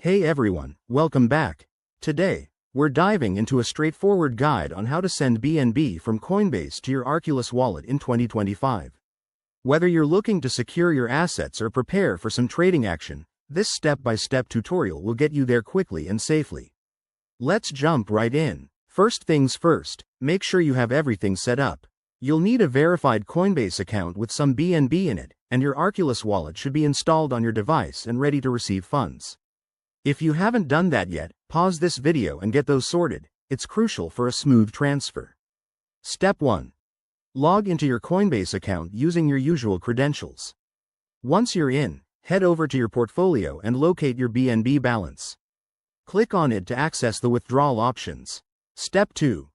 Hey everyone, welcome back. Today, we're diving into a straightforward guide on how to send BNB from Coinbase to your Arculus wallet in 2025. Whether you're looking to secure your assets or prepare for some trading action, this step-by-step tutorial will get you there quickly and safely. Let's jump right in. First things first, make sure you have everything set up. You'll need a verified Coinbase account with some BNB in it, and your Arculus wallet should be installed on your device and ready to receive funds. If you haven't done that yet, pause this video and get those sorted. It's crucial for a smooth transfer. Step 1. Log into your Coinbase account using your usual credentials. Once you're in, head over to your portfolio and locate your BNB balance. Click on it to access the withdrawal options. Step 2.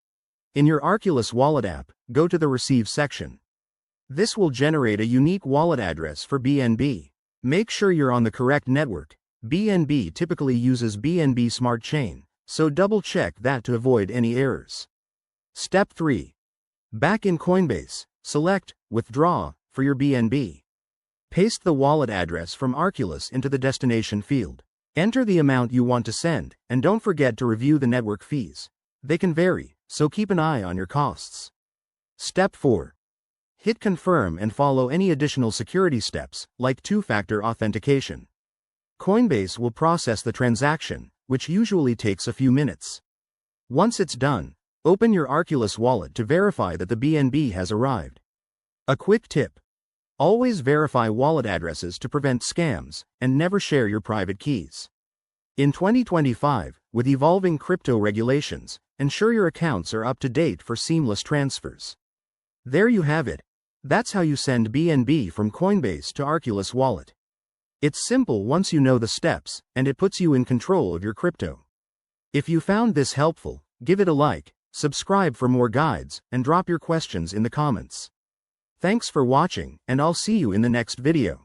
In your Arculus wallet app, go to the Receive section. This will generate a unique wallet address for BNB. Make sure you're on the correct network. BNB typically uses BNB Smart Chain, so double-check that to avoid any errors. Step 3. Back in Coinbase, select Withdraw for your BNB. Paste the wallet address from Arculus into the destination field. Enter the amount you want to send, and don't forget to review the network fees. They can vary, so keep an eye on your costs. Step 4. Hit Confirm and follow any additional security steps, like two-factor authentication. Coinbase will process the transaction, which usually takes a few minutes. Once it's done, open your Arculus wallet to verify that the BNB has arrived. A quick tip: always verify wallet addresses to prevent scams, and never share your private keys. In 2025, with evolving crypto regulations, ensure your accounts are up to date for seamless transfers. There you have it. That's how you send BNB from Coinbase to Arculus wallet. It's simple once you know the steps, and it puts you in control of your crypto. If you found this helpful, give it a like, subscribe for more guides, and drop your questions in the comments. Thanks for watching, and I'll see you in the next video.